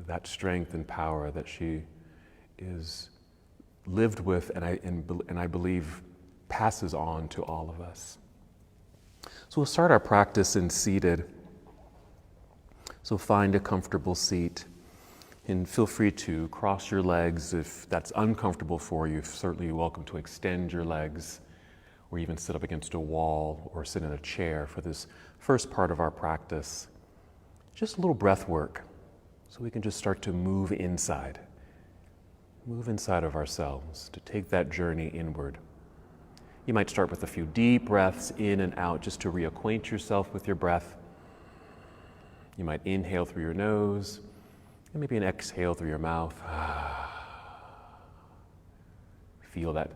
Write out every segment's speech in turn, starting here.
that strength and power that she is lived with and I believe passes on to all of us. So we'll start our practice in seated. So find a comfortable seat and feel free to cross your legs if that's uncomfortable for you. Certainly you're welcome to extend your legs or even sit up against a wall or sit in a chair for this first part of our practice. Just a little breath work so we can just start to move inside of ourselves, to take that journey inward. You might start with a few deep breaths in and out just to reacquaint yourself with your breath. You might inhale through your nose and maybe an exhale through your mouth. Feel that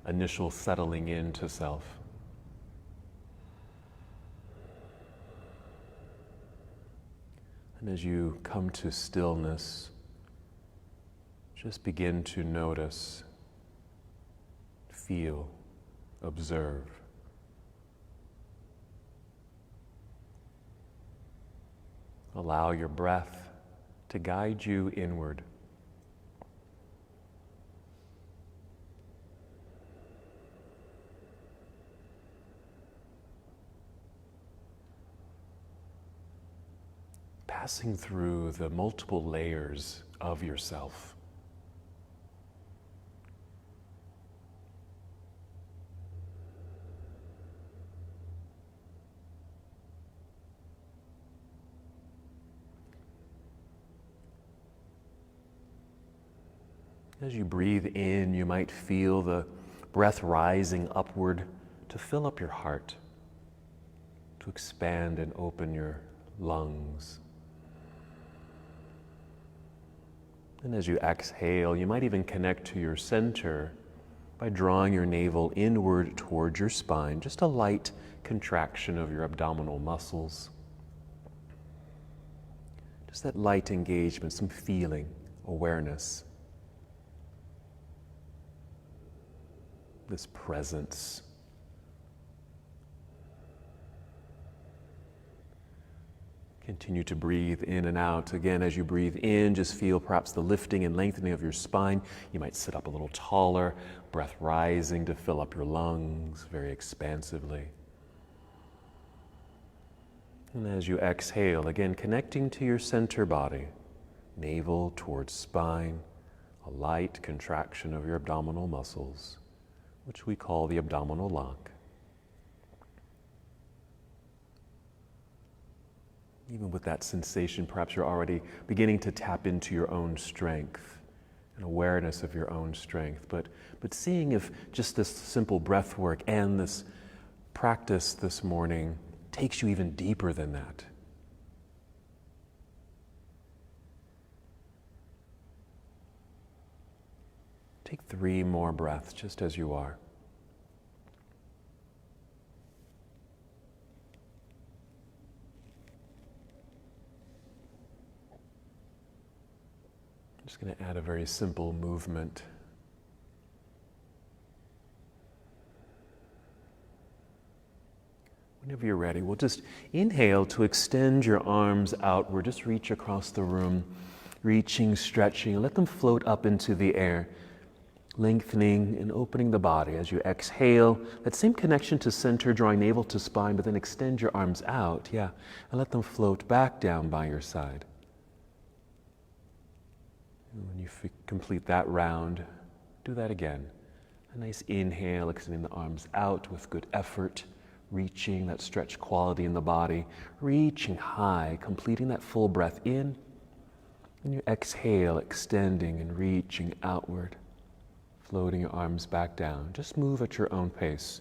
initial settling into self. And as you come to stillness, just begin to notice, feel, observe. Allow your breath to guide you inward. Passing through the multiple layers of yourself. As you breathe in, you might feel the breath rising upward to fill up your heart, to expand and open your lungs. And as you exhale, you might even connect to your center by drawing your navel inward towards your spine, just a light contraction of your abdominal muscles. Just that light engagement, some feeling, awareness. This presence. Continue to breathe in and out. Again, as you breathe in, just feel perhaps the lifting and lengthening of your spine. You might sit up a little taller, breath rising to fill up your lungs very expansively. And as you exhale, again, connecting to your center body, navel towards spine, a light contraction of your abdominal muscles, which we call the abdominal lock. Even with that sensation, perhaps you're already beginning to tap into your own strength, an awareness of your own strength. But seeing if just this simple breath work and this practice this morning takes you even deeper than that. Take 3 more breaths just as you are. I'm just going to add a very simple movement. Whenever you're ready, we'll just inhale to extend your arms outward. Just reach across the room, reaching, stretching, let them float up into the air. Lengthening and opening the body as you exhale. That same connection to center, drawing navel to spine, but then extend your arms out, and let them float back down by your side. And when you complete that round, do that again. A nice inhale, extending the arms out with good effort, reaching that stretch quality in the body, reaching high, completing that full breath in, and you exhale, extending and reaching outward. Floating your arms back down. Just move at your own pace.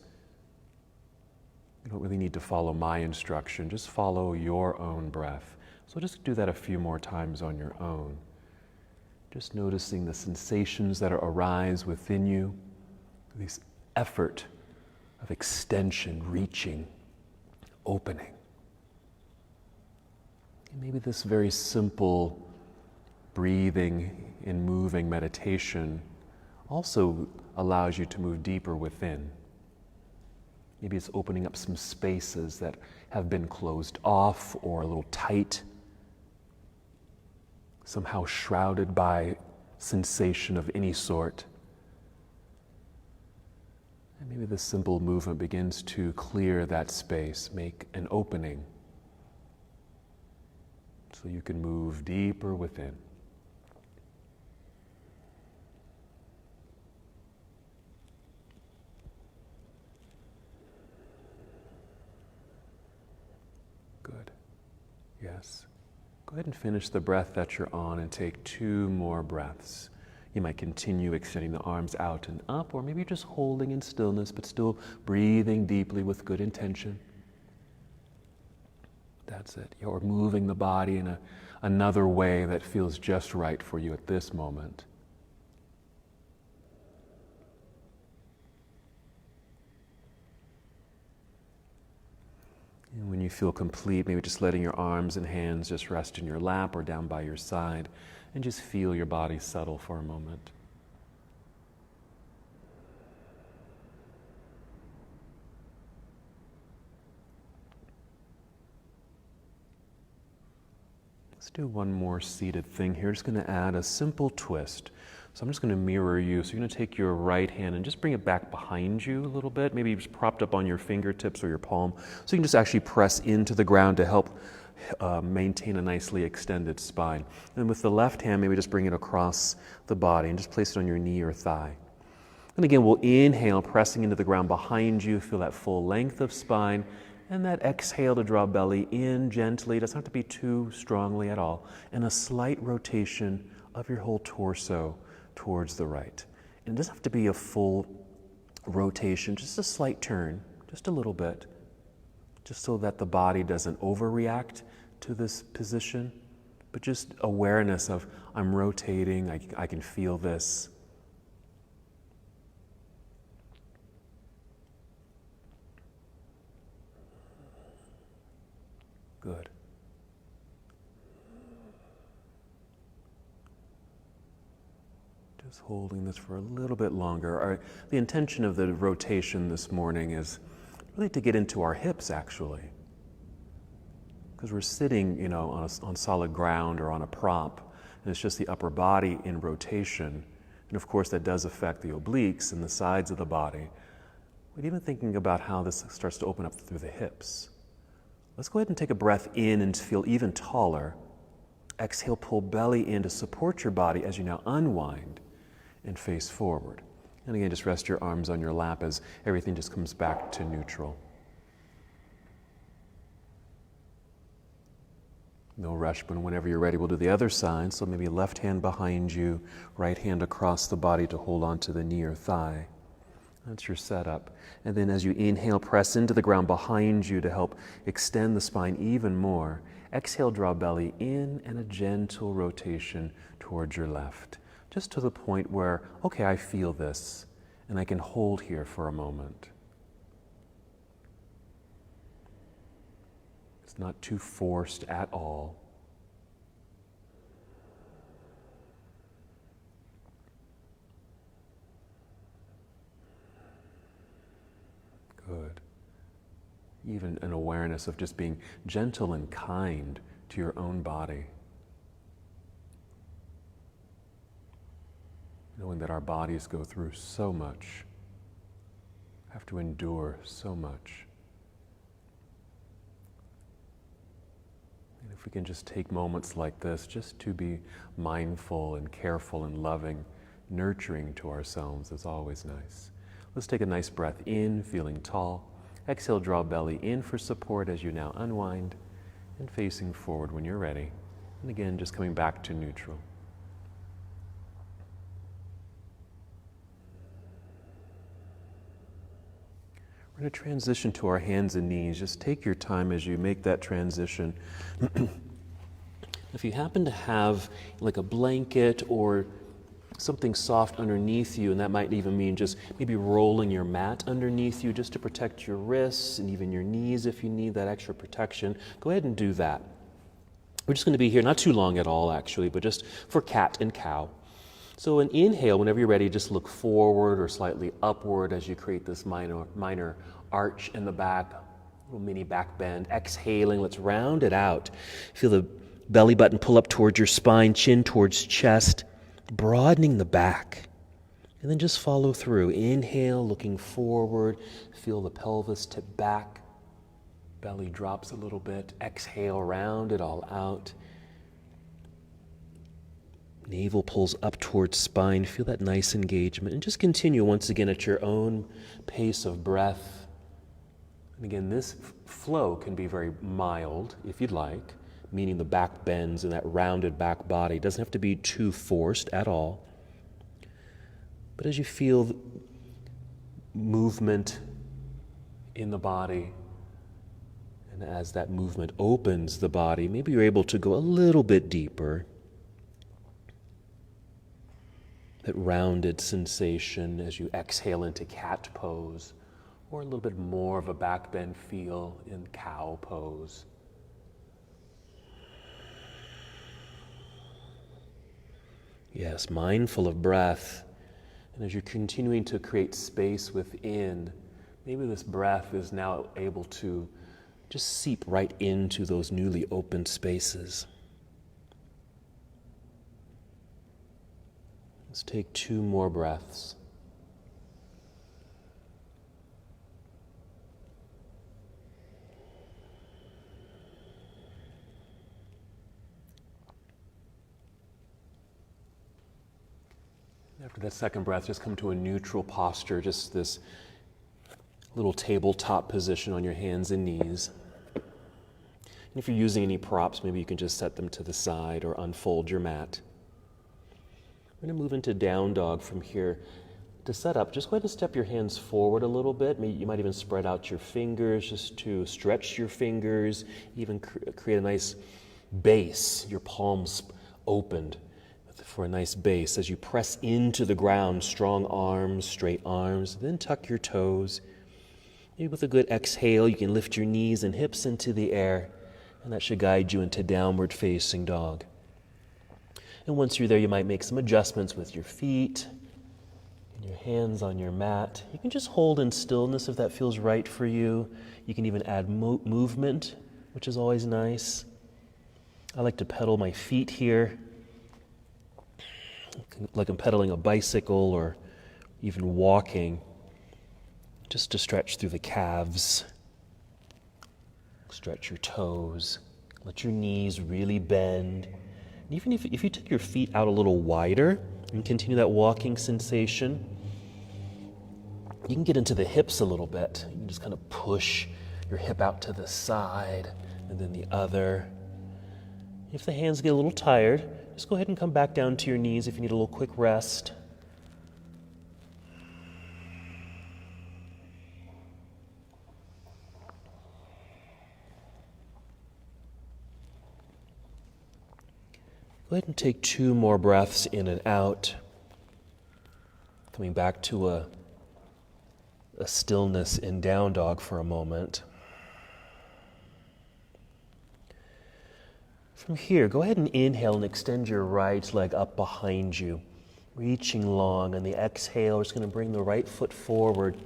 You don't really need to follow my instruction. Just follow your own breath. So just do that a few more times on your own. Just noticing the sensations that arise within you, this effort of extension, reaching, opening. And maybe this very simple breathing and moving meditation also allows you to move deeper within. Maybe it's opening up some spaces that have been closed off or a little tight. somehow shrouded by sensation of any sort. And maybe this simple movement begins to clear that space, make an opening, so you can move deeper within. Good. Yes. Go ahead and finish the breath that you're on and take 2 more breaths. You might continue extending the arms out and up, or maybe just holding in stillness, but still breathing deeply with good intention. That's it. You're moving the body in another way that feels just right for you at this moment. And when you feel complete, maybe just letting your arms and hands just rest in your lap or down by your side, and just feel your body settle for a moment. Let's do one more seated thing here. Just going to add a simple twist. So I'm just going to mirror you. So you're going to take your right hand and just bring it back behind you a little bit, maybe just propped up on your fingertips or your palm. So you can just actually press into the ground to help maintain a nicely extended spine. And with the left hand, maybe just bring it across the body and just place it on your knee or thigh. And again, we'll inhale, pressing into the ground behind you. Feel that full length of spine. And that exhale to draw belly in gently. It doesn't have to be too strongly at all. And a slight rotation of your whole torso towards the right. And it doesn't have to be a full rotation, just a slight turn, just a little bit, just so that the body doesn't overreact to this position, but just awareness of, I'm rotating, I can feel this. Good. Just holding this for a little bit longer. The intention of the rotation this morning is really to get into our hips, actually. Because we're sitting, on solid ground or on a prop, and it's just the upper body in rotation. And of course, that does affect the obliques and the sides of the body. But even thinking about how this starts to open up through the hips. Let's go ahead and take a breath in and feel even taller. Exhale, pull belly in to support your body as you now unwind and face forward. And again, just rest your arms on your lap as everything just comes back to neutral. No rush, but whenever you're ready, we'll do the other side. So maybe left hand behind you, right hand across the body to hold on to the knee or thigh. That's your setup. And then as you inhale, press into the ground behind you to help extend the spine even more. Exhale, draw belly in and a gentle rotation towards your left. Just to the point where, okay, I feel this, and I can hold here for a moment. It's not too forced at all. Good. Even an awareness of just being gentle and kind to your own body. Knowing that our bodies go through so much, have to endure so much. And if we can just take moments like this just to be mindful and careful and loving, nurturing to ourselves is always nice. Let's take a nice breath in, feeling tall. Exhale, draw belly in for support as you now unwind and facing forward when you're ready. And again, just coming back to neutral. We're going to transition to our hands and knees. Just take your time as you make that transition. If you happen to have like a blanket or something soft underneath you, and that might even mean just maybe rolling your mat underneath you just to protect your wrists and even your knees if you need that extra protection, go ahead and do that. We're just going to be here, not too long at all actually, but just for cat and cow. So an inhale, whenever you're ready, just look forward or slightly upward as you create this minor arch in the back, little mini back bend. Exhaling, let's round it out. Feel the Belly button pull up towards your spine, chin towards chest, broadening the back. And then just follow through. Inhale, looking forward. Feel the pelvis tip back. Belly drops a little bit. Exhale, round it all out. Navel pulls up towards spine. Feel that nice engagement. And just continue once again at your own pace of breath. And again, this flow can be very mild, if you'd like, meaning the back bends and that rounded back body. It doesn't have to be too forced at all. But as you feel movement in the body, and as that movement opens the body, maybe you're able to go a little bit deeper. That rounded sensation as you exhale into cat pose, or a little bit more of a back bend feel in cow pose. Yes, mindful of breath. And as you're continuing to create space within, maybe this breath is now able to just seep right into those newly opened spaces. Let's take 2 more breaths. After that second breath, just come to a neutral posture, just this little tabletop position on your hands and knees. And if you're using any props, maybe you can just set them to the side or unfold your mat. We're going to move into down dog from here. To set up, just go ahead and step your hands forward a little bit. Maybe you might even spread out your fingers just to stretch your fingers, even create a nice base, your palms opened for a nice base. As you press into the ground, strong arms, straight arms, then tuck your toes. Maybe with a good exhale, you can lift your knees and hips into the air, and that should guide you into downward facing dog. And once you're there, you might make some adjustments with your feet and your hands on your mat. You can just hold in stillness if that feels right for you. You can even add movement, which is always nice. I like to pedal my feet here, like I'm pedaling a bicycle or even walking, just to stretch through the calves. Stretch your toes. Let your knees really bend. And even if you take your feet out a little wider and continue that walking sensation, you can get into the hips a little bit. You can just kind of push your hip out to the side and then the other. If the hands get a little tired, just go ahead and come back down to your knees if you need a little quick rest. Go ahead and take 2 more breaths in and out. Coming back to a stillness in down dog for a moment. From here, go ahead and inhale and extend your right leg up behind you, reaching long. On the exhale, we're just going to bring the right foot forward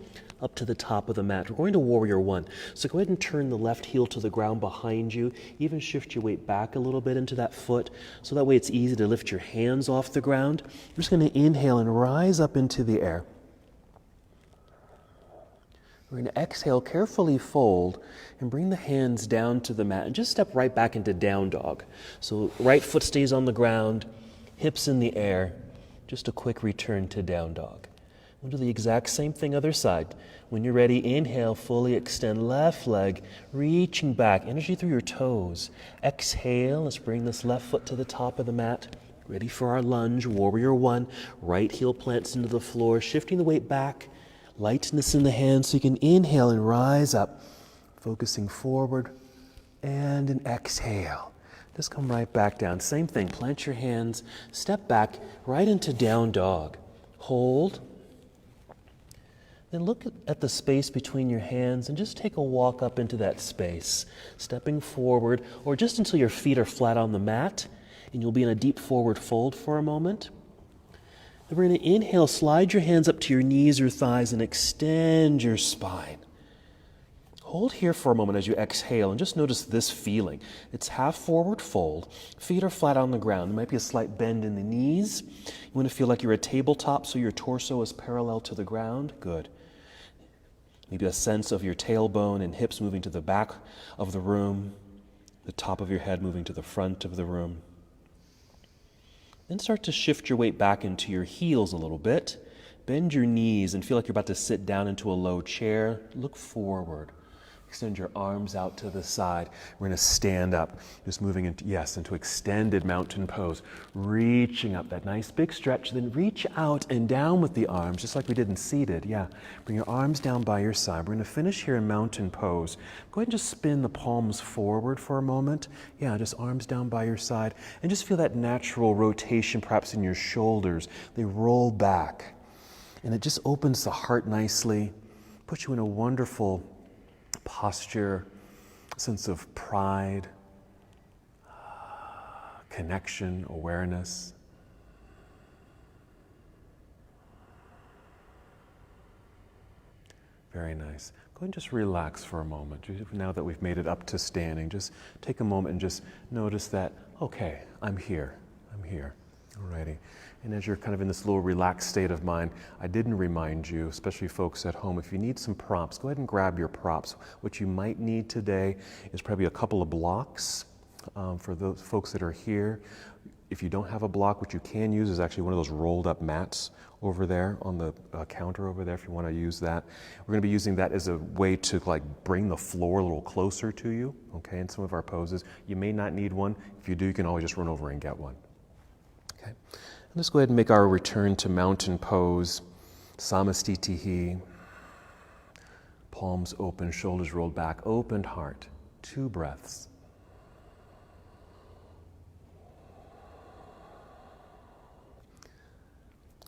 up to the top of the mat. We're going to warrior 1. So go ahead and turn the left heel to the ground behind you. Even shift your weight back a little bit into that foot, so that way it's easy to lift your hands off the ground. You're just going to inhale and rise up into the air. We're going to exhale, carefully fold, and bring the hands down to the mat, and just step right back into down dog. So right foot stays on the ground, hips in the air, just a quick return to down dog. We'll do the exact same thing other side. When you're ready, inhale, fully extend left leg, reaching back, energy through your toes. Exhale, let's bring this left foot to the top of the mat. Ready for our lunge, warrior 1. Right heel plants into the floor, shifting the weight back. Lightness in the hands, so you can inhale and rise up, focusing forward, and an exhale. Just come right back down. Same thing, plant your hands, step back, right into down dog. Hold. Then look at the space between your hands and just take a walk up into that space, stepping forward, or just until your feet are flat on the mat, and you'll be in a deep forward fold for a moment. Then we're going to inhale, slide your hands up to your knees or thighs and extend your spine. Hold here for a moment as you exhale and just notice this feeling. It's half forward fold. Feet are flat on the ground. There might be a slight bend in the knees. You want to feel like you're a tabletop so your torso is parallel to the ground. Good. Maybe a sense of your tailbone and hips moving to the back of the room, the top of your head moving to the front of the room. Then start to shift your weight back into your heels a little bit. Bend your knees and feel like you're about to sit down into a low chair. Look forward. Extend your arms out to the side. We're going to stand up, just moving into extended mountain pose. Reaching up, that nice big stretch, then reach out and down with the arms, just like we did in seated. Yeah, bring your arms down by your side. We're going to finish here in mountain pose. Go ahead and just spin the palms forward for a moment. Yeah, just arms down by your side. And just feel that natural rotation perhaps in your shoulders. They roll back. And it just opens the heart nicely, puts you in a wonderful posture, sense of pride, connection, awareness. Very nice. Go ahead and just relax for a moment. Now that we've made it up to standing, just take a moment and just notice that, okay, I'm here. Alrighty. And as you're kind of in this little relaxed state of mind, I didn't remind you, especially folks at home, if you need some props, go ahead and grab your props. What you might need today is probably a couple of blocks for those folks that are here. If you don't have a block, what you can use is actually one of those rolled up mats over there on the counter over there if you want to use that. We're going to be using that as a way to like bring the floor a little closer to you, okay, in some of our poses. You may not need one. If you do, you can always just run over and get one. Okay. Let's go ahead and make our return to mountain pose. Samastitihi. Palms open, shoulders rolled back, opened heart. 2 breaths.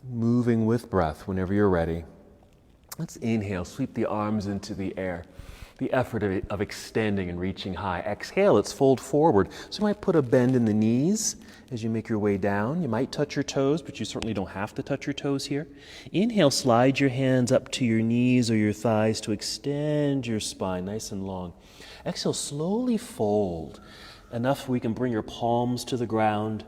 Moving with breath whenever you're ready. Let's inhale, sweep the arms into the air. The effort of extending and reaching high. Exhale, let's fold forward. So you might put a bend in the knees as you make your way down. You might touch your toes, but you certainly don't have to touch your toes here. Inhale, slide your hands up to your knees or your thighs to extend your spine nice and long. Exhale, slowly fold. Enough we can bring your palms to the ground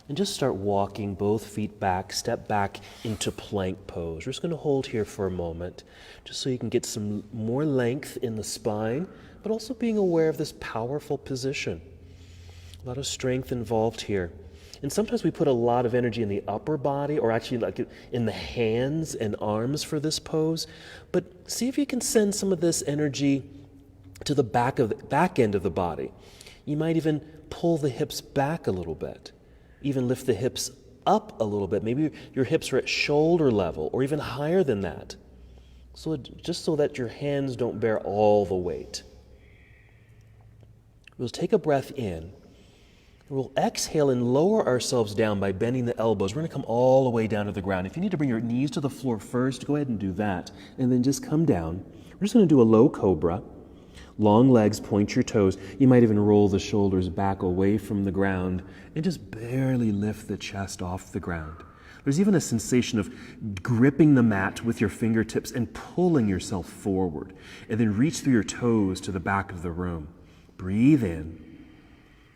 and just start walking both feet back, step back into plank pose. We're just going to hold here for a moment, just so you can get some more length in the spine, but also being aware of this powerful position. A lot of strength involved here. And sometimes we put a lot of energy in the upper body, or actually like in the hands and arms for this pose. But see if you can send some of this energy to the back end of the body. You might even pull the hips back a little bit. Even lift the hips up a little bit. Maybe your hips are at shoulder level or even higher than that. So just so that your hands don't bear all the weight. We'll take a breath in. We'll exhale and lower ourselves down by bending the elbows. We're going to come all the way down to the ground. If you need to bring your knees to the floor first, go ahead and do that. And then just come down. We're just going to do a low cobra. Long legs, point your toes. You might even roll the shoulders back away from the ground and just barely lift the chest off the ground. There's even a sensation of gripping the mat with your fingertips and pulling yourself forward. And then reach through your toes to the back of the room. Breathe in.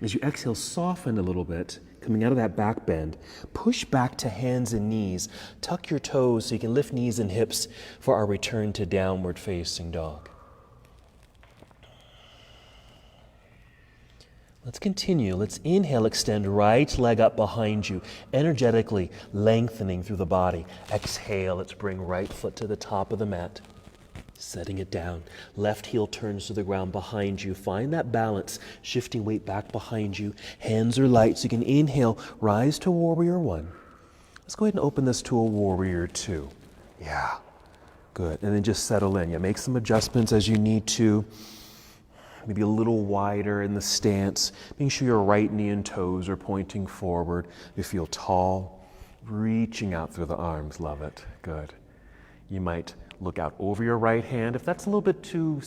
As you exhale, soften a little bit, coming out of that back bend. Push back to hands and knees. Tuck your toes so you can lift knees and hips for our return to downward facing dog. Let's continue. Let's inhale, extend right leg up behind you, energetically lengthening through the body. Exhale, let's bring right foot to the top of the mat, setting it down. Left heel turns to the ground behind you. Find that balance, shifting weight back behind you. Hands are light, so you can inhale, rise to warrior 1. Let's go ahead and open this to a warrior 2. Yeah, good. And then just settle in. Yeah, make some adjustments as you need to. Maybe a little wider in the stance, making sure your right knee and toes are pointing forward. You feel tall, reaching out through the arms. Love it. Good. You might look out over your right hand. If that's a little bit too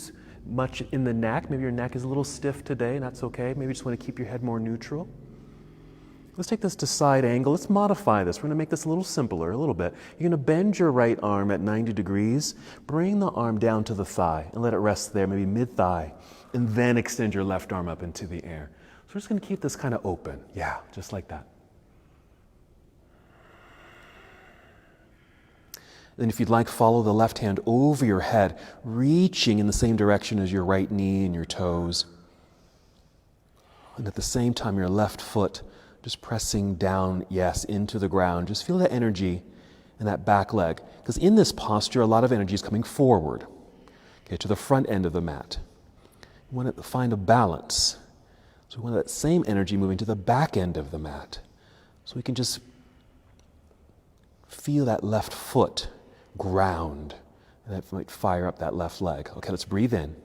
much in the neck, maybe your neck is a little stiff today, and that's okay. Maybe you just want to keep your head more neutral. Let's take this to side angle. Let's modify this. We're going to make this a little simpler, a little bit. You're going to bend your right arm at 90 degrees. Bring the arm down to the thigh and let it rest there, maybe mid-thigh. And then extend your left arm up into the air. So we're just going to keep this kind of open. Yeah, just like that. Then if you'd like, follow the left hand over your head, reaching in the same direction as your right knee and your toes. And at the same time, your left foot just pressing down, yes, into the ground. Just feel that energy in that back leg. Because in this posture, a lot of energy is coming forward, okay, to the front end of the mat. We want to find a balance. So we want that same energy moving to the back end of the mat. So we can just feel that left foot ground. And that might fire up that left leg. Okay, let's breathe in.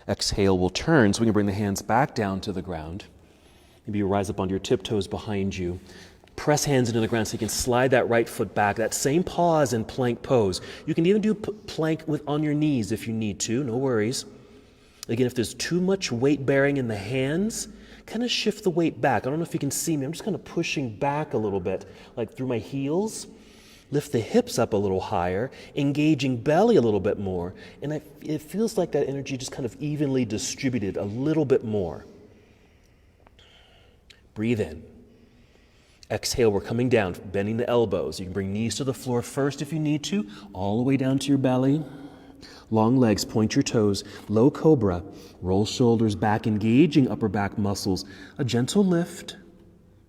Exhale, we'll turn so we can bring the hands back down to the ground. Maybe you rise up onto your tiptoes behind you. Press hands into the ground so you can slide that right foot back. That same pause in plank pose. You can even do plank on your knees if you need to, no worries. Again, if there's too much weight bearing in the hands, kind of shift the weight back. I don't know if you can see me. I'm just kind of pushing back a little bit, like through my heels. Lift the hips up a little higher, engaging belly a little bit more. And it feels like that energy just kind of evenly distributed a little bit more. Breathe in. Exhale, we're coming down, bending the elbows. You can bring knees to the floor first if you need to, all the way down to your belly. Long legs, point your toes, low cobra, roll shoulders back, engaging upper back muscles. A gentle lift.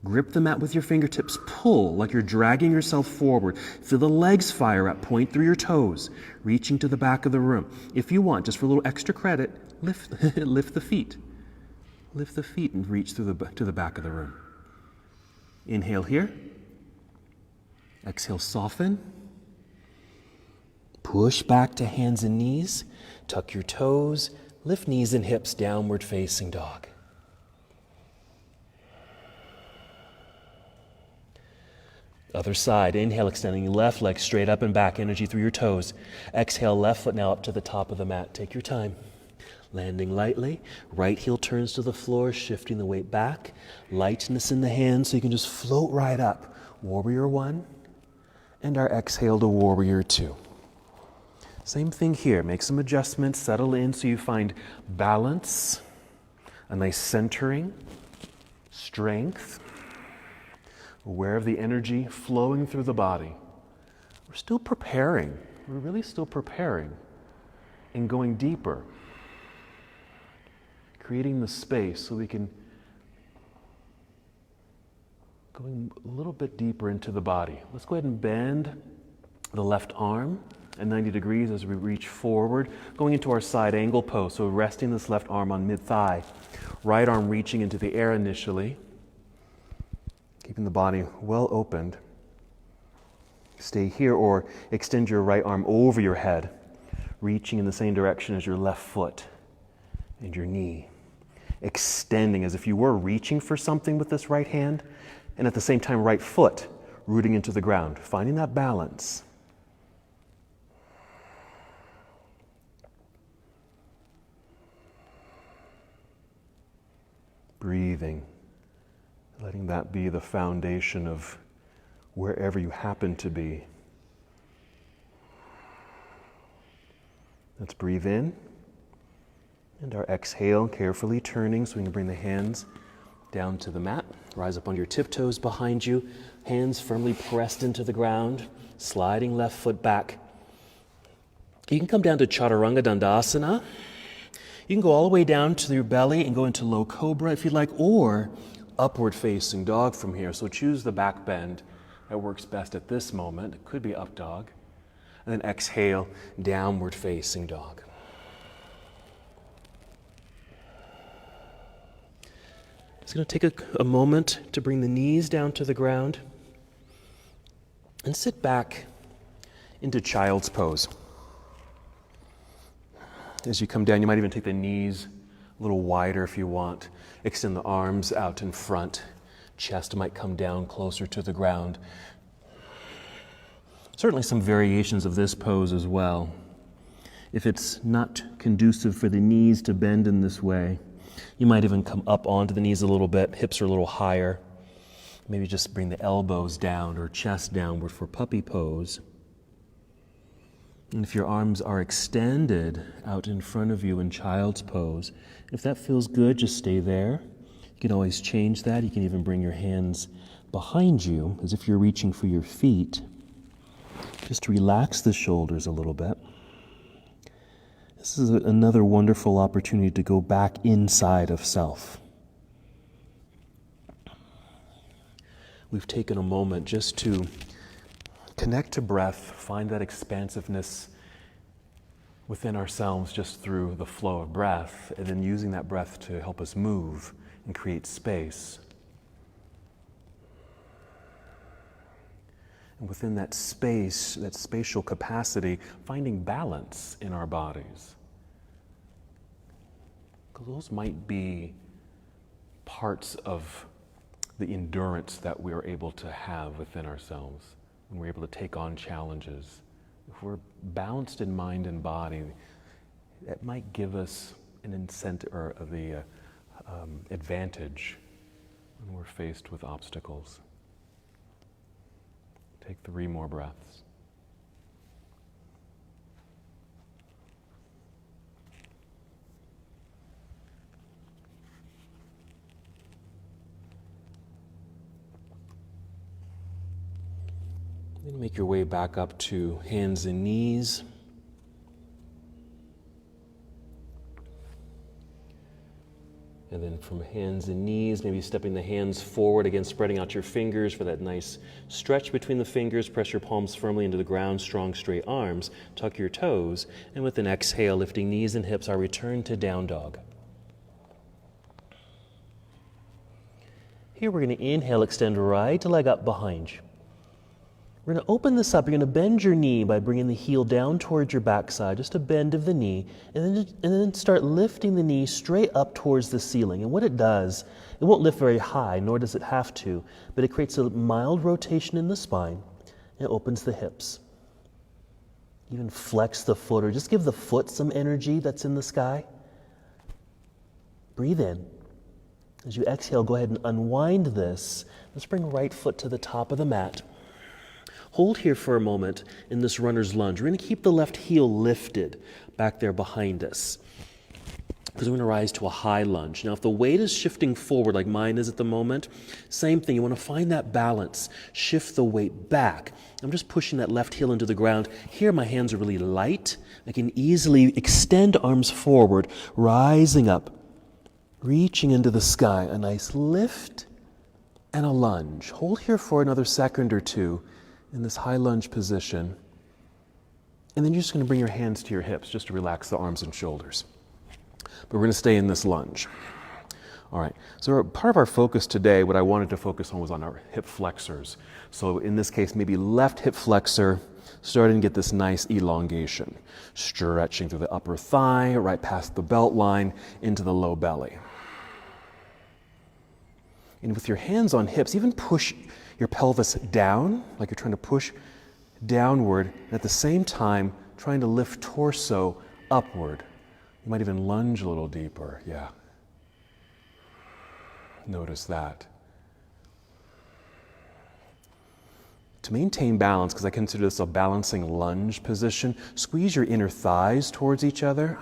Grip the mat with your fingertips, pull like you're dragging yourself forward. Feel the legs fire up, point through your toes, reaching to the back of the room. If you want, just for a little extra credit, lift the feet. Lift the feet and reach to the back of the room. Inhale here. Exhale, soften. Push back to hands and knees. Tuck your toes. Lift knees and hips, downward facing dog. Other side. Inhale, extending your left leg straight up and back, energy through your toes. Exhale, left foot now up to the top of the mat. Take your time. Landing lightly. Right heel turns to the floor, shifting the weight back. Lightness in the hands so you can just float right up. Warrior 1 and our exhale to Warrior 2. Same thing here. Make some adjustments, settle in so you find balance, a nice centering, strength, aware of the energy flowing through the body. We're still preparing. We're really still preparing and going deeper. Creating the space so we can go a little bit deeper into the body. Let's go ahead and bend the left arm at 90 degrees as we reach forward, going into our side angle pose. So resting this left arm on mid-thigh. Right arm reaching into the air initially. Keeping the body well opened. Stay here or extend your right arm over your head, reaching in the same direction as your left foot and your knee. Extending as if you were reaching for something with this right hand, and at the same time, right foot rooting into the ground, finding that balance. Breathing, letting that be the foundation of wherever you happen to be. Let's breathe in. And our exhale, carefully turning so we can bring the hands down to the mat. Rise up on your tiptoes behind you. Hands firmly pressed into the ground. Sliding left foot back. You can come down to Chaturanga Dandasana. You can go all the way down to your belly and go into low cobra if you'd like, or upward facing dog from here. So choose the back bend that works best at this moment. It could be up dog. And then exhale, downward facing dog. It's going to take a moment to bring the knees down to the ground and sit back into child's pose. As you come down, you might even take the knees a little wider if you want. Extend the arms out in front. Chest might come down closer to the ground. Certainly some variations of this pose as well. If it's not conducive for the knees to bend in this way, you might even come up onto the knees a little bit. Hips are a little higher. Maybe just bring the elbows down or chest downward for puppy pose. And if your arms are extended out in front of you in child's pose, if that feels good, just stay there. You can always change that. You can even bring your hands behind you as if you're reaching for your feet. Just to relax the shoulders a little bit. This is another wonderful opportunity to go back inside of self. We've taken a moment just to connect to breath, find that expansiveness within ourselves just through the flow of breath, and then using that breath to help us move and create space. And within that space, that spatial capacity, finding balance in our bodies. Because those might be parts of the endurance that we are able to have within ourselves when we're able to take on challenges. If we're balanced in mind and body, that might give us an incentive or the advantage when we're faced with obstacles. Take 3 more breaths. Then make your way back up to hands and knees. And then from hands and knees, maybe stepping the hands forward, again spreading out your fingers for that nice stretch between the fingers. Press your palms firmly into the ground, strong straight arms. Tuck your toes. And with an exhale, lifting knees and hips, our return to down dog. Here we're going to inhale, extend right leg up behind you. We're going to open this up. You're going to bend your knee by bringing the heel down towards your backside, just a bend of the knee, and then start lifting the knee straight up towards the ceiling. And what it does, it won't lift very high, nor does it have to, but it creates a mild rotation in the spine, and it opens the hips. Even flex the foot, or just give the foot some energy that's in the sky. Breathe in. As you exhale, go ahead and unwind this. Let's bring right foot to the top of the mat. Hold here for a moment in this runner's lunge. We're going to keep the left heel lifted back there behind us, because we're going to rise to a high lunge. Now, if the weight is shifting forward like mine is at the moment, same thing. You want to find that balance. Shift the weight back. I'm just pushing that left heel into the ground. Here, my hands are really light. I can easily extend arms forward, rising up, reaching into the sky. A nice lift and a lunge. Hold here for another second or two in this high lunge position. And then you're just going to bring your hands to your hips just to relax the arms and shoulders. But we're going to stay in this lunge. All right, so part of our focus today, what I wanted to focus on was on our hip flexors. So in this case, maybe left hip flexor, starting to get this nice elongation. Stretching through the upper thigh, right past the belt line, into the low belly. And with your hands on hips, even push your pelvis down, like you're trying to push downward, and at the same time, trying to lift torso upward. You might even lunge a little deeper, yeah. Notice that. To maintain balance, because I consider this a balancing lunge position, squeeze your inner thighs towards each other.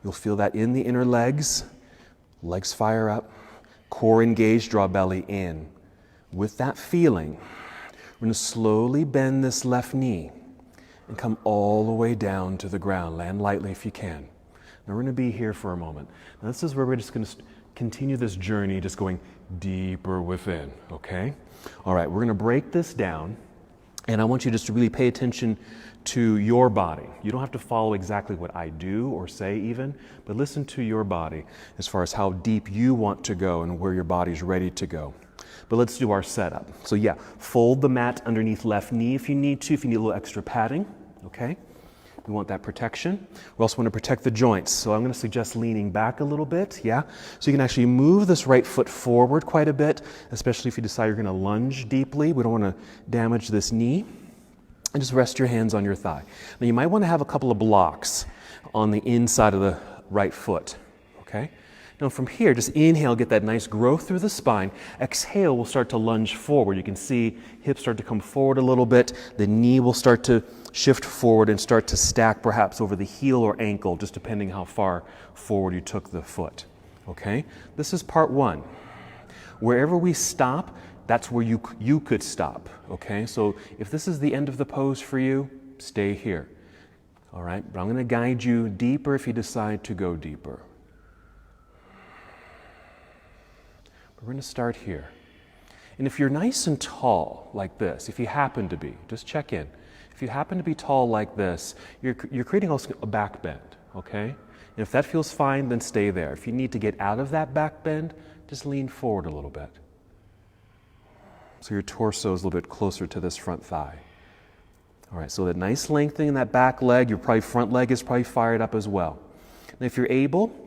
You'll feel that in the inner legs. Legs fire up. Core engaged, draw belly in. With that feeling, we're going to slowly bend this left knee and come all the way down to the ground. Land lightly if you can. Now we're going to be here for a moment. Now this is where we're just going to continue this journey, just going deeper within, okay? All right, we're going to break this down, and I want you just to really pay attention to your body. You don't have to follow exactly what I do or say even, but listen to your body as far as how deep you want to go and where your body's ready to go. But let's do our setup. So yeah, fold the mat underneath left knee if you need to, if you need a little extra padding, okay? We want that protection. We also want to protect the joints. So I'm going to suggest leaning back a little bit, yeah? So you can actually move this right foot forward quite a bit, especially if you decide you're going to lunge deeply. We don't want to damage this knee. And just rest your hands on your thigh. Now you might want to have a couple of blocks on the inside of the right foot, okay? Now from here, just inhale, get that nice growth through the spine. Exhale, we'll start to lunge forward. You can see hips start to come forward a little bit. The knee will start to shift forward and start to stack perhaps over the heel or ankle, just depending how far forward you took the foot. Okay? This is part one. Wherever we stop, that's where you could stop. Okay? So if this is the end of the pose for you, stay here. All right? But I'm going to guide you deeper if you decide to go deeper. We're going to start here. And if you're nice and tall like this, if you happen to be, just check in. If you happen to be tall like this, you're creating also a back bend, okay? And if that feels fine, then stay there. If you need to get out of that back bend, just lean forward a little bit. So your torso is a little bit closer to this front thigh. All right, so that nice lengthening in that back leg, your probably front leg is probably fired up as well. And if you're able,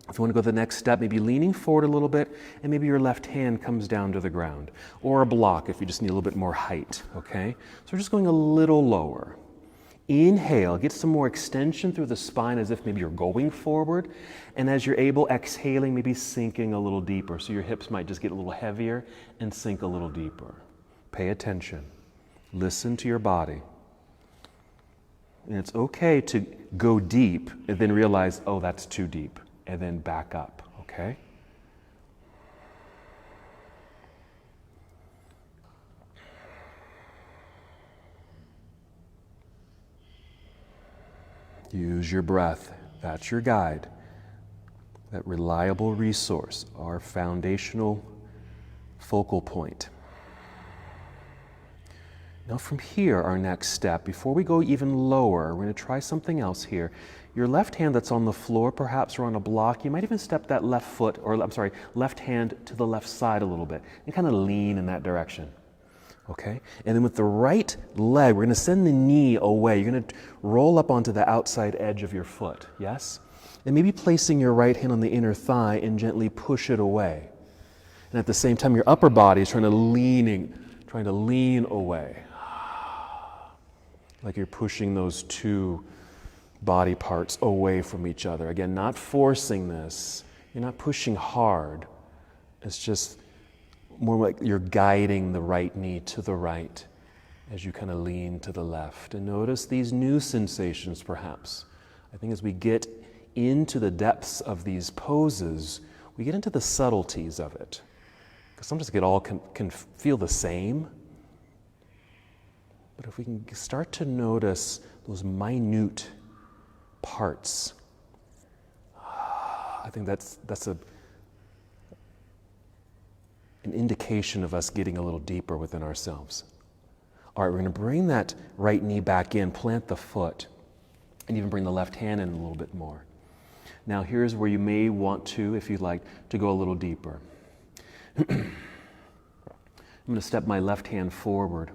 if you want to go to the next step, maybe leaning forward a little bit, and maybe your left hand comes down to the ground. Or a block if you just need a little bit more height, okay? So we're just going a little lower. Inhale, get some more extension through the spine as if maybe you're going forward. And as you're able, exhaling, maybe sinking a little deeper. So your hips might just get a little heavier and sink a little deeper. Pay attention. Listen to your body. And it's okay to go deep and then realize, oh, that's too deep. And then back up, okay? Use your breath. That's your guide. That reliable resource, our foundational focal point. Now from here, our next step, before we go even lower, we're going to try something else here. Your left hand that's on the floor, perhaps, or on a block, you might even step that left foot, or left hand to the left side a little bit and kind of lean in that direction. Okay? And then with the right leg, we're going to send the knee away. You're going to roll up onto the outside edge of your foot, yes? And maybe placing your right hand on the inner thigh and gently push it away. And at the same time, your upper body is trying to lean away. Like you're pushing those two body parts away from each other. Again, not forcing this. You're not pushing hard. It's just more like you're guiding the right knee to the right as you kind of lean to the left. And notice these new sensations, perhaps. I think as we get into the depths of these poses, we get into the subtleties of it. Because sometimes it all can feel the same. But if we can start to notice those minute parts, I think that's an indication of us getting a little deeper within ourselves. All right, we're going to bring that right knee back in, plant the foot, and even bring the left hand in a little bit more. Now here's where you may want to, if you'd like, to go a little deeper. I'm going to step my left hand forward,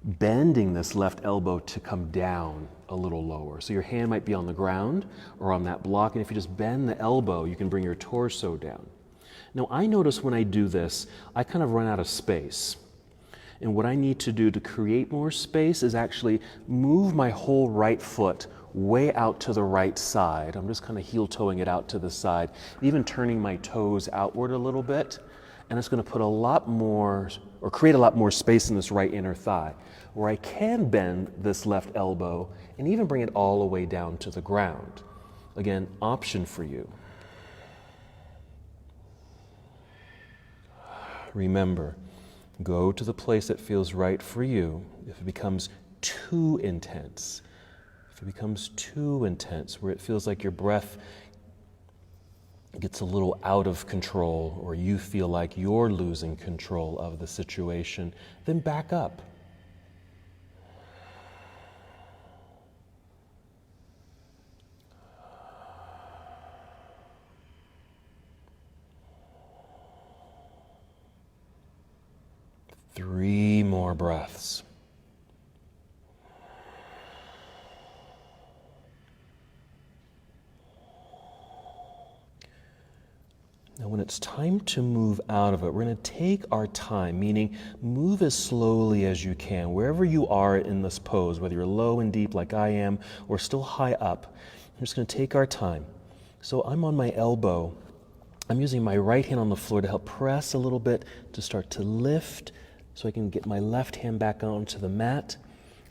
bending this left elbow to come down a little lower. So your hand might be on the ground or on that block, and if you just bend the elbow, you can bring your torso down. Now I notice when I do this, I kind of run out of space. And what I need to do to create more space is actually move my whole right foot way out to the right side. I'm just kind of heel-toeing it out to the side, even turning my toes outward a little bit. And it's going to put a lot more, or create a lot more space in this right inner thigh, where I can bend this left elbow and even bring it all the way down to the ground. Again, option for you. Remember, go to the place that feels right for you. If it becomes too intense, where it feels like your breath gets a little out of control, or you feel like you're losing control of the situation, then back up. Three more breaths. Now when it's time to move out of it, we're going to take our time, meaning move as slowly as you can. Wherever you are in this pose, whether you're low and deep like I am, or still high up, we're just going to take our time. So I'm on my elbow. I'm using my right hand on the floor to help press a little bit to start to lift so I can get my left hand back onto the mat,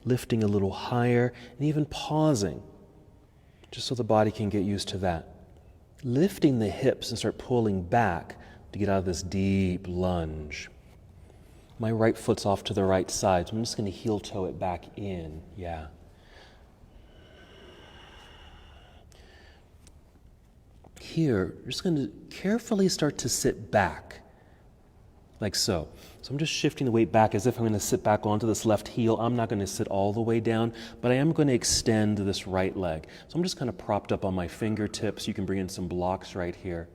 lifting a little higher, and even pausing, just so the body can get used to that. Lifting the hips and start pulling back to get out of this deep lunge. My right foot's off to the right side, so I'm just going to heel toe it back in. Yeah. Here, you're just going to carefully start to sit back, like so. So I'm just shifting the weight back as if I'm going to sit back onto this left heel. I'm not going to sit all the way down, but I am going to extend this right leg. So I'm just kind of propped up on my fingertips. You can bring in some blocks right here.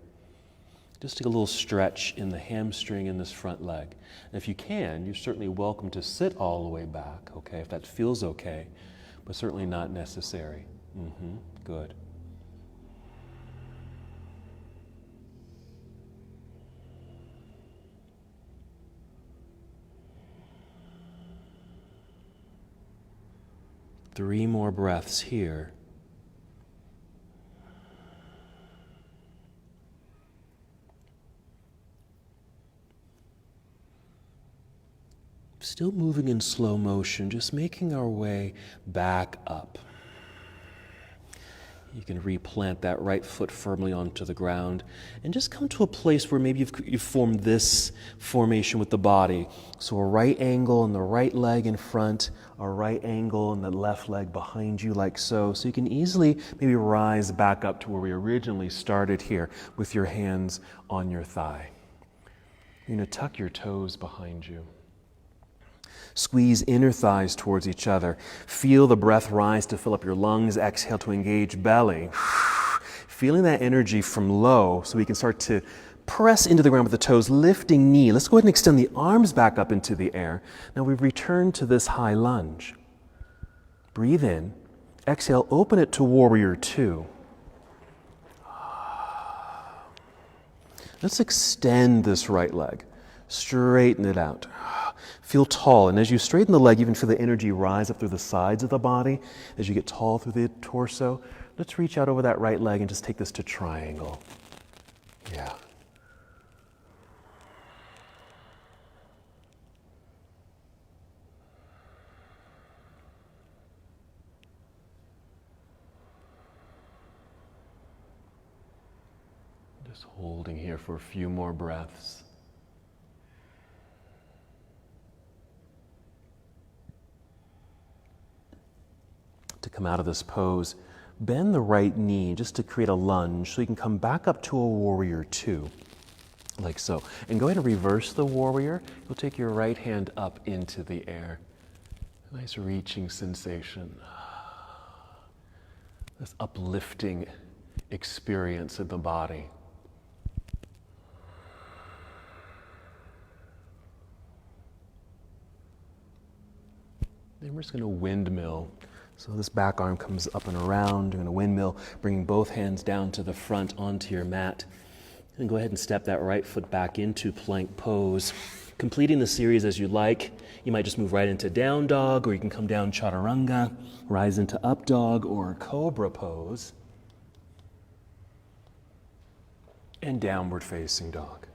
Just take a little stretch in the hamstring in this front leg. And if you can, you're certainly welcome to sit all the way back, okay, if that feels okay, but certainly not necessary. Good. Three more breaths here. Still moving in slow motion, just making our way back up. You can replant that right foot firmly onto the ground and just come to a place where maybe you've formed this formation with the body. So a right angle in the right leg in front, a right angle in the left leg behind you like so. So you can easily maybe rise back up to where we originally started here with your hands on your thigh. You're going to tuck your toes behind you. Squeeze inner thighs towards each other. Feel the breath rise to fill up your lungs. Exhale to engage belly. Feeling that energy from low so we can start to press into the ground with the toes, lifting knee. Let's go ahead and extend the arms back up into the air. Now we return to this high lunge. Breathe in. Exhale, open it to warrior two. Let's extend this right leg. Straighten it out. Feel tall, and as you straighten the leg, even feel the energy rise up through the sides of the body. As you get tall through the torso, let's reach out over that right leg and just take this to triangle. Yeah. Just holding here for a few more breaths. To come out of this pose, bend the right knee just to create a lunge so you can come back up to a warrior two, like so. And go ahead and reverse the warrior. You'll take your right hand up into the air. Nice reaching sensation. This uplifting experience of the body. Then we're just going to windmill. So this back arm comes up and around. You're going to windmill, bringing both hands down to the front onto your mat. And go ahead and step that right foot back into plank pose. Completing the series as you like. You might just move right into down dog, or you can come down chaturanga, rise into up dog or cobra pose, and downward facing dog.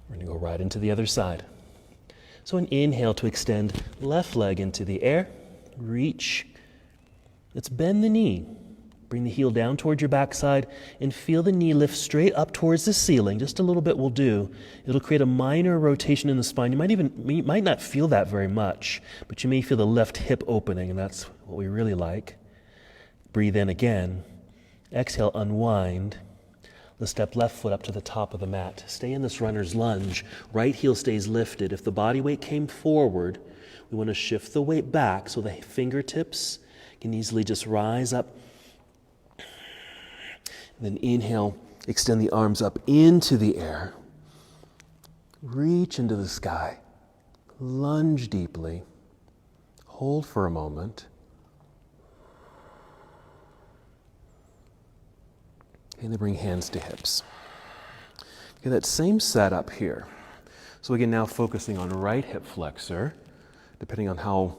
We're going to go right into the other side. So an inhale to extend left leg into the air. Reach. Let's bend the knee. Bring the heel down towards your backside and feel the knee lift straight up towards the ceiling. Just a little bit will do. It'll create a minor rotation in the spine. You might not feel that very much, but you may feel the left hip opening, and that's what we really like. Breathe in again. Exhale, unwind. Let's step left foot up to the top of the mat. Stay in this runner's lunge. Right heel stays lifted. If the body weight came forward, we want to shift the weight back so the fingertips can easily just rise up. And then inhale, extend the arms up into the air. Reach into the sky. Lunge deeply. Hold for a moment. And then bring hands to hips. Okay, that same setup here. So again, now focusing on right hip flexor, depending on how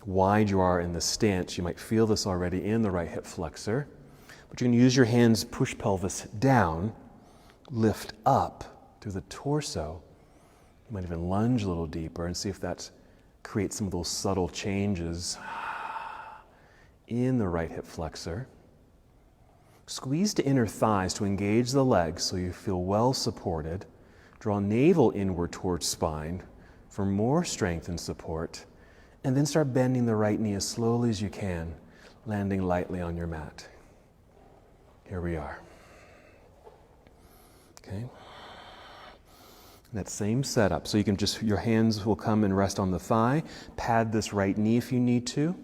wide you are in the stance, you might feel this already in the right hip flexor, but you can use your hands, push pelvis down, lift up through the torso. You might even lunge a little deeper and see if that creates some of those subtle changes in the right hip flexor. Squeeze to inner thighs to engage the legs so you feel well supported. Draw navel inward towards spine for more strength and support. And then start bending the right knee as slowly as you can, landing lightly on your mat. Here we are. Okay. That same setup. So you can just, your hands will come and rest on the thigh. Pad this right knee if you need to.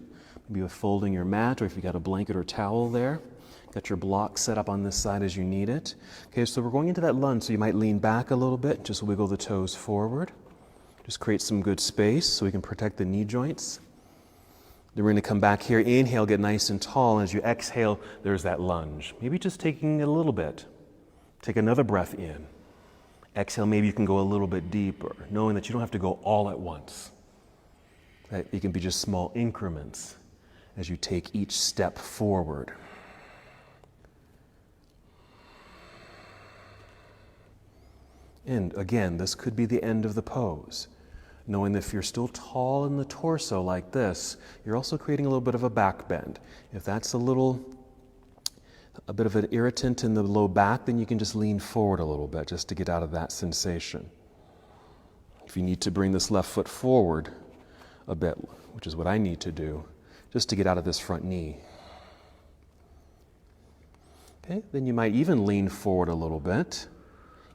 Maybe with folding your mat, or if you got a blanket or towel there. Got your block set up on this side as you need it. Okay, so we're going into that lunge, so you might lean back a little bit, just wiggle the toes forward. Just create some good space so we can protect the knee joints. Then we're going to come back here. Inhale, get nice and tall. And as you exhale, there's that lunge. Maybe just taking a little bit. Take another breath in. Exhale, maybe you can go a little bit deeper, knowing that you don't have to go all at once. That it can be just small increments as you take each step forward. And again, this could be the end of the pose. Knowing that if you're still tall in the torso like this, you're also creating a little bit of a back bend. If that's a bit of an irritant in the low back, then you can just lean forward a little bit just to get out of that sensation. If you need to bring this left foot forward a bit, which is what I need to do, just to get out of this front knee. Okay, then you might even lean forward a little bit.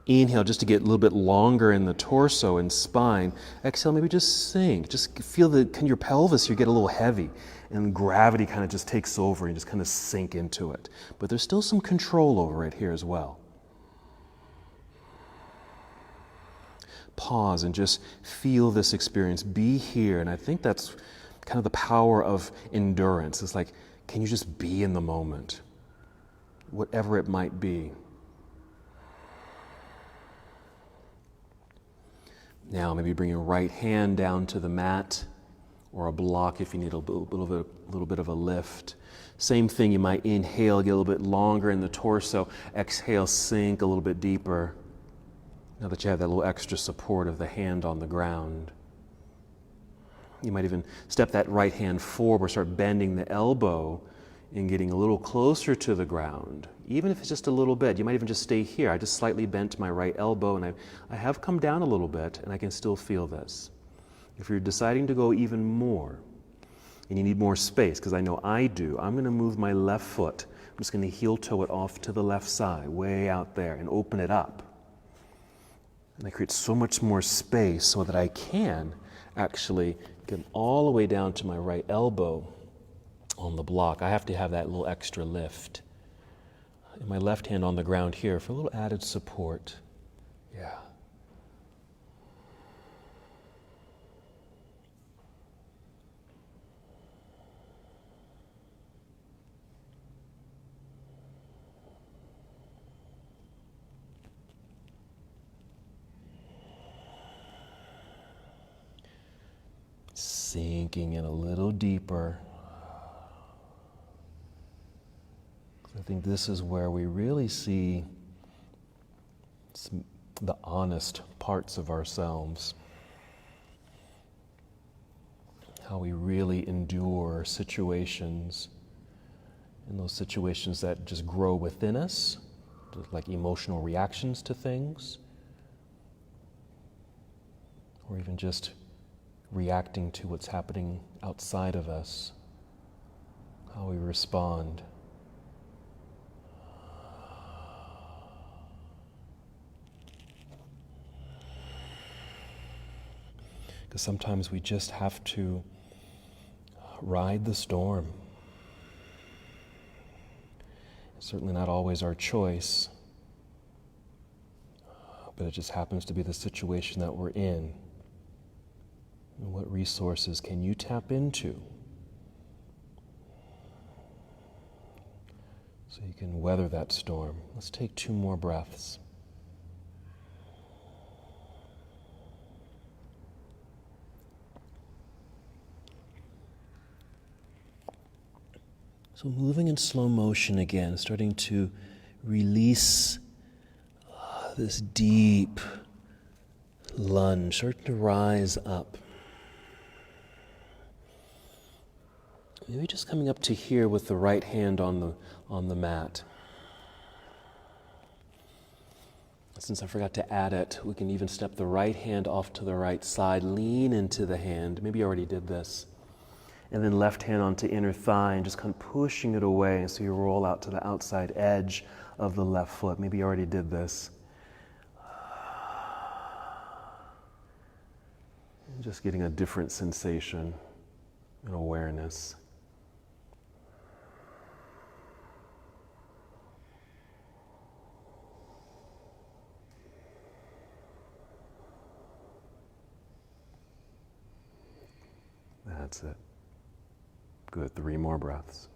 Inhale just to get a little bit longer in the torso and spine. Exhale, maybe just sink. Just feel your pelvis, you get a little heavy, and gravity kind of just takes over and just kind of sink into it. But there's still some control over it here as well. Pause and just feel this experience. Be here. And I think that's kind of the power of endurance. It's like, can you just be in the moment? Whatever it might be. Now maybe bring your right hand down to the mat or a block if you need a little bit of a lift. Same thing, you might inhale, get a little bit longer in the torso. Exhale, sink a little bit deeper. Now that you have that little extra support of the hand on the ground. You might even step that right hand forward, start bending the elbow and getting a little closer to the ground. Even if it's just a little bit, you might even just stay here. I just slightly bent my right elbow and I have come down a little bit and I can still feel this. If you're deciding to go even more and you need more space, because I know I do, I'm going to move my left foot. I'm just going to heel toe it off to the left side, way out there, and open it up. And I create so much more space so that I can actually get all the way down to my right elbow on the block. I have to have that little extra lift. And my left hand on the ground here for a little added support. Yeah. Sinking in a little deeper. I think this is where we really see the honest parts of ourselves. How we really endure situations, and those situations that just grow within us, like emotional reactions to things, or even just reacting to what's happening outside of us, how we respond. Because sometimes we just have to ride the storm. It's certainly not always our choice, but it just happens to be the situation that we're in. And what resources can you tap into so you can weather that storm? Let's take 2 more breaths. So moving in slow motion again, starting to release this deep lunge, starting to rise up. Maybe just coming up to here with the right hand on the mat. Since I forgot to add it, we can even step the right hand off to the right side, lean into the hand. Maybe you already did this. And then left hand onto inner thigh and just kind of pushing it away so you roll out to the outside edge of the left foot. Maybe you already did this. And just getting a different sensation and awareness. That's it. Good. 3 more breaths.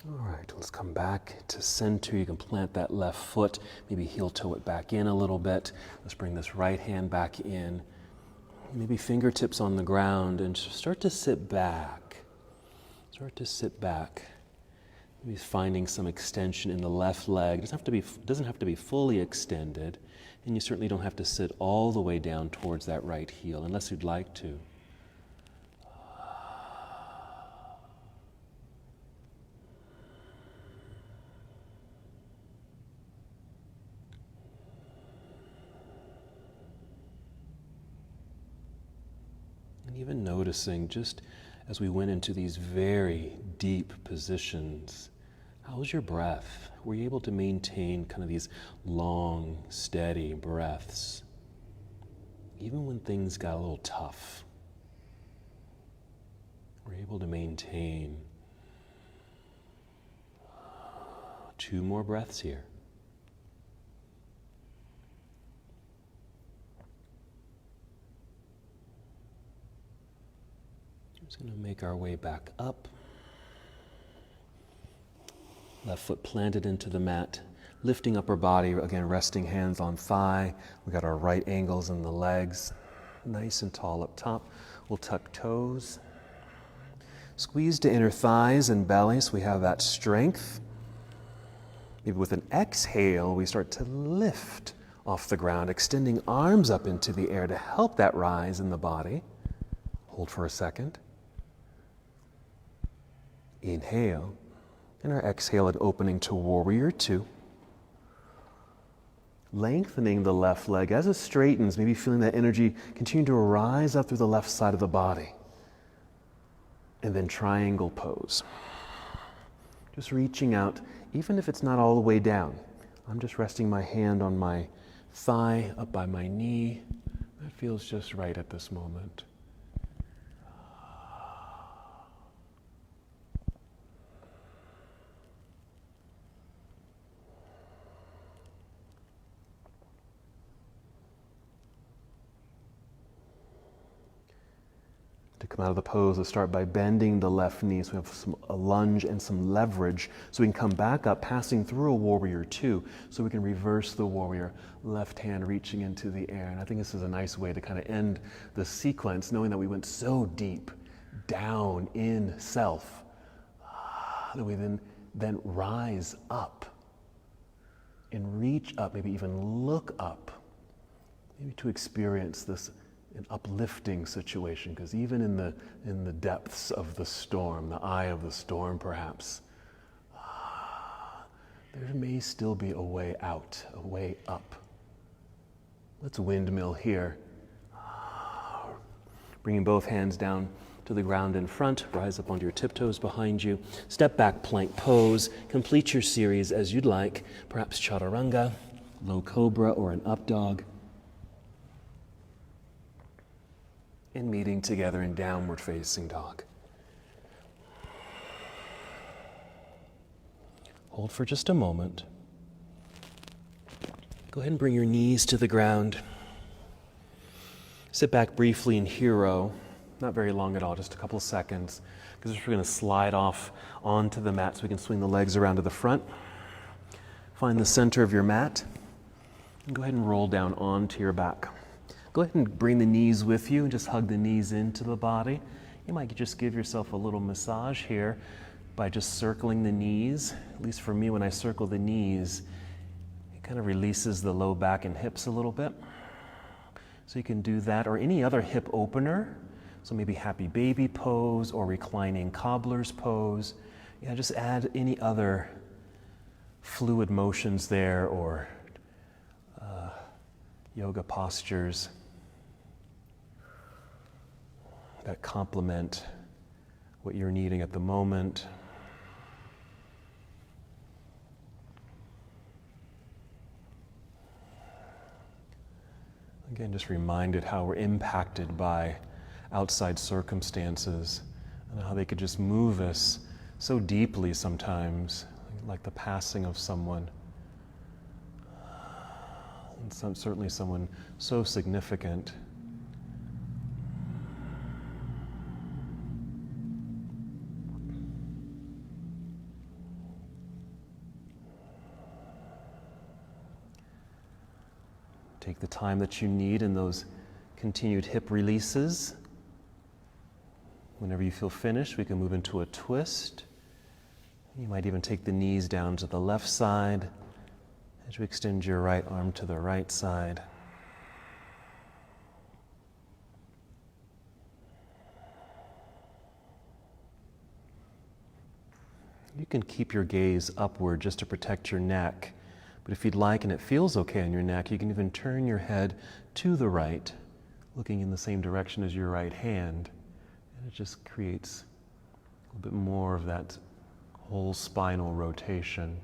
All right, let's come back to center. You can plant that left foot, maybe heel toe it back in a little bit. Let's bring this right hand back in. Maybe fingertips on the ground and start to sit back. Start to sit back. Maybe finding some extension in the left leg. It doesn't have to be fully extended, and you certainly don't have to sit all the way down towards that right heel unless you'd like to. And even noticing, just as we went into these very deep positions, how was your breath? Were you able to maintain kind of these long, steady breaths, even when things got a little tough? Were you able to maintain 2 more breaths here? Just going to make our way back up. Left foot planted into the mat, lifting upper body, again resting hands on thigh. We got our right angles in the legs, nice and tall up top. We'll tuck toes. Squeeze to inner thighs and belly so we have that strength. Maybe with an exhale, we start to lift off the ground, extending arms up into the air to help that rise in the body. Hold for a second. Inhale, and our exhale at opening to warrior 2. Lengthening the left leg as it straightens, maybe feeling that energy continue to rise up through the left side of the body. And then triangle pose. Just reaching out, even if it's not all the way down. I'm just resting my hand on my thigh, up by my knee. That feels just right at this moment. To come out of the pose, let's start by bending the left knee so we have a lunge and some leverage so we can come back up, passing through a warrior 2 so we can reverse the warrior, left hand reaching into the air. And I think this is a nice way to kind of end the sequence, knowing that we went so deep down in self that we then rise up and reach up, maybe even look up, maybe to experience this an uplifting situation, because even in the depths of the storm, the eye of the storm perhaps, there may still be a way out, a way up. Let's windmill here. Bringing both hands down to the ground in front, rise up onto your tiptoes behind you, step back plank pose, complete your series as you'd like, perhaps chaturanga, low cobra, or an up dog. And meeting together in downward facing dog. Hold for just a moment. Go ahead and bring your knees to the ground. Sit back briefly in hero, not very long at all, just a couple of seconds, because we're going to slide off onto the mat so we can swing the legs around to the front. Find the center of your mat. Go ahead and roll down onto your back. Go ahead and bring the knees with you and just hug the knees into the body. You might just give yourself a little massage here by just circling the knees. At least for me, when I circle the knees, it kind of releases the low back and hips a little bit. So you can do that, or any other hip opener. So maybe happy baby pose or reclining cobbler's pose. Yeah, just add any other fluid motions there, or yoga postures that complement what you're needing at the moment. Again, just reminded how we're impacted by outside circumstances and how they could just move us so deeply sometimes, like the passing of someone. And certainly someone so significant. Take the time that you need in those continued hip releases. Whenever you feel finished, we can move into a twist. You might even take the knees down to the left side as you extend your right arm to the right side. You can keep your gaze upward just to protect your neck. But if you'd like, and it feels okay on your neck, you can even turn your head to the right, looking in the same direction as your right hand. And it just creates a little bit more of that whole spinal rotation.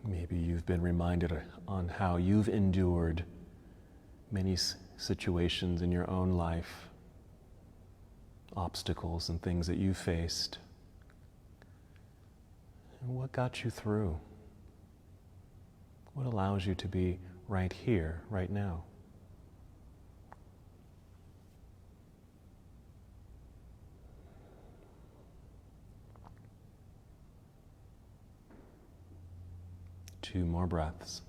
Maybe you've been reminded on how you've endured many situations in your own life, obstacles and things that you faced. And what got you through? What allows you to be right here, right now? Two more breaths.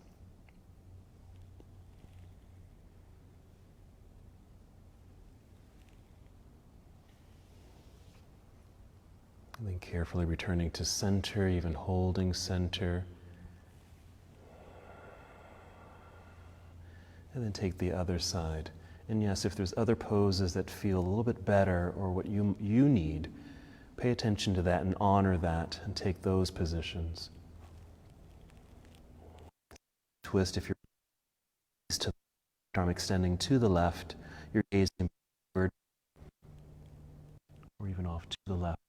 And then carefully returning to center, even holding center. And then take the other side. And yes, if there's other poses that feel a little bit better or what you need, pay attention to that and honor that and take those positions. Twist if you're to the arm extending to the left, your gaze can be forward or even off to the left.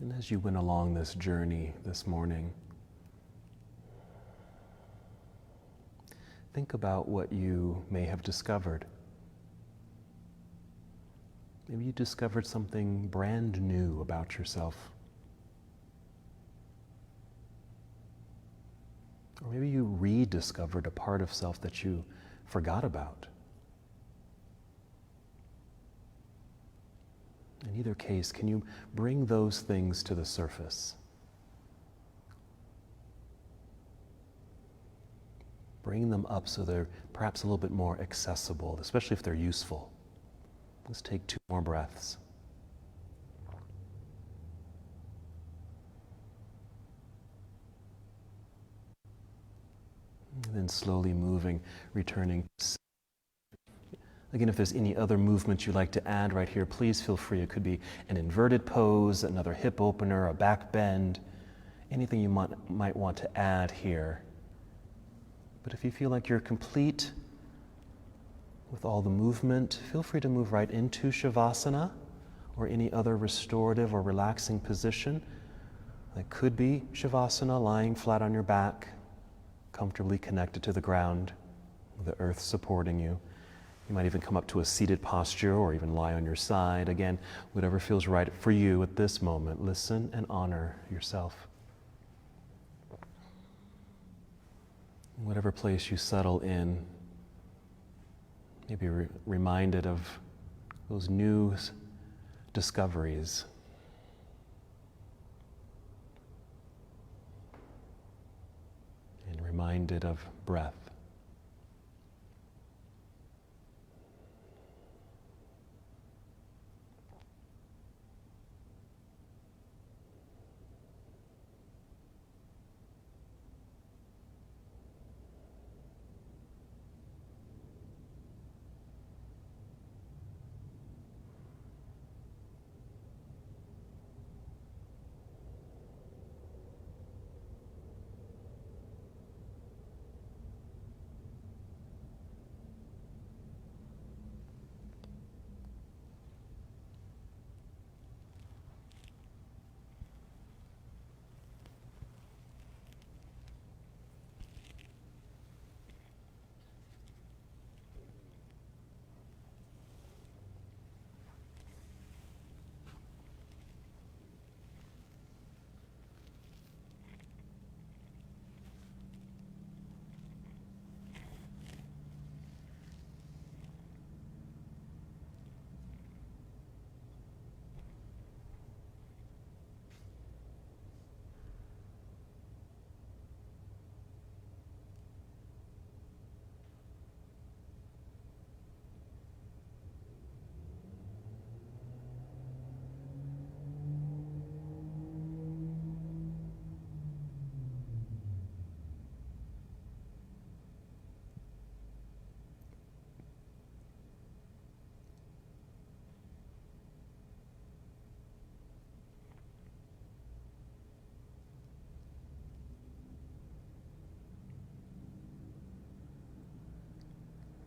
And as you went along this journey this morning, think about what you may have discovered. Maybe you discovered something brand new about yourself. Or maybe you rediscovered a part of self that you forgot about. In either case, can you bring those things to the surface? Bring them up so they're perhaps a little bit more accessible, especially if they're useful. Let's take 2 more breaths. And then slowly moving, returning. Again, if there's any other movements you'd like to add right here, please feel free. It could be an inverted pose, another hip opener, a back bend, anything you might want to add here. But if you feel like you're complete with all the movement, feel free to move right into Shavasana or any other restorative or relaxing position. That could be Shavasana, lying flat on your back, comfortably connected to the ground, with the earth supporting you. You might even come up to a seated posture or even lie on your side. Again, whatever feels right for you at this moment. Listen and honor yourself. Whatever place you settle in, maybe reminded of those new discoveries. And reminded of breath.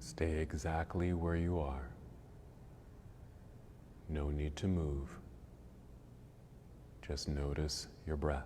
Stay exactly where you are. No need to move. Just notice your breath.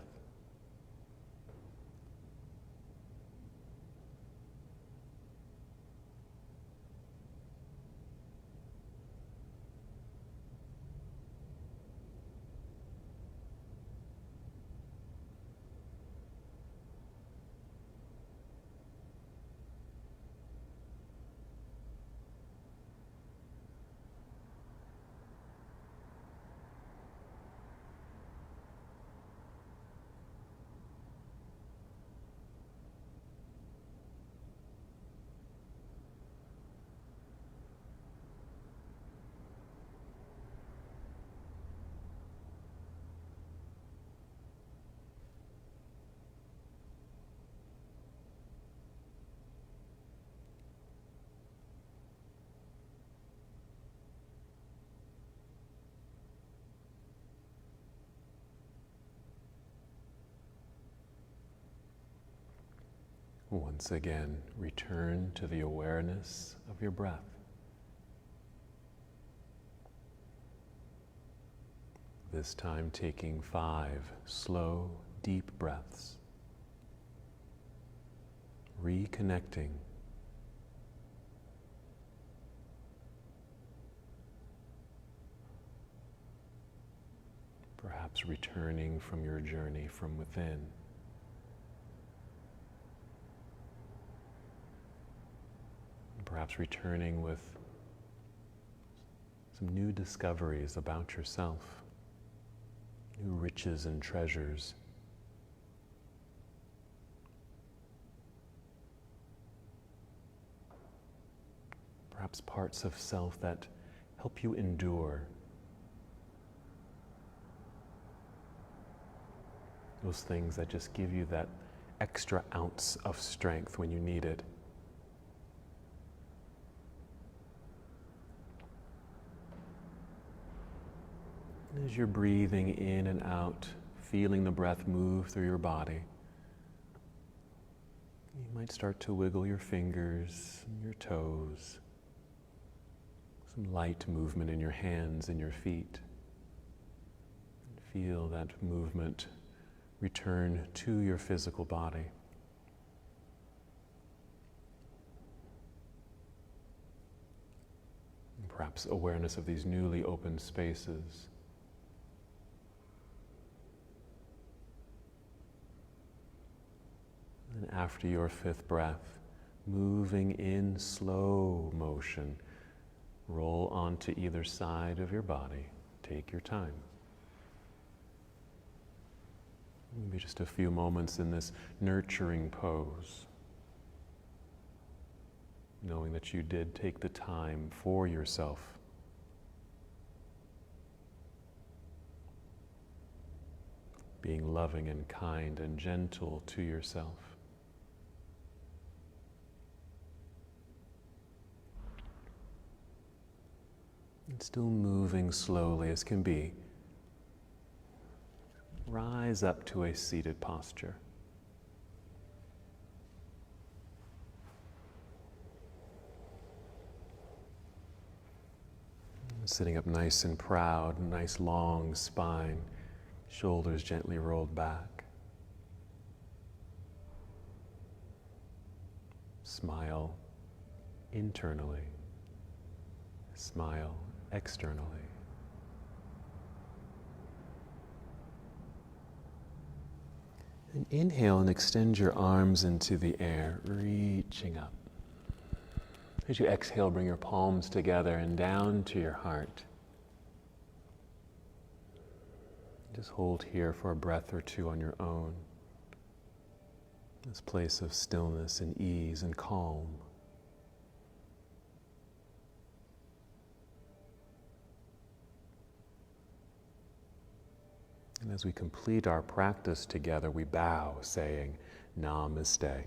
Once again, return to the awareness of your breath. This time taking 5 slow, deep breaths. Reconnecting. Perhaps returning from your journey from within. Perhaps returning with some new discoveries about yourself, new riches and treasures. Perhaps parts of self that help you endure. Those things that just give you that extra ounce of strength when you need it. As you're breathing in and out, feeling the breath move through your body, you might start to wiggle your fingers, your toes, Some light movement in your hands and your feet. Feel that movement return to your physical body. And perhaps awareness of these newly opened spaces. And after your fifth breath, moving in slow motion, roll onto either side of your body. Take your time. Maybe just a few moments in this nurturing pose, knowing that you did take the time for yourself. Being loving and kind and gentle to yourself. And still moving slowly as can be. Rise up to a seated posture. Sitting up nice and proud, nice long spine, shoulders gently rolled back. Smile internally, smile externally. And inhale and extend your arms into the air, reaching up. As you exhale, bring your palms together and down to your heart. Just hold here for a breath or two on your own. This place of stillness and ease and calm. And as we complete our practice together, we bow, saying, Namaste.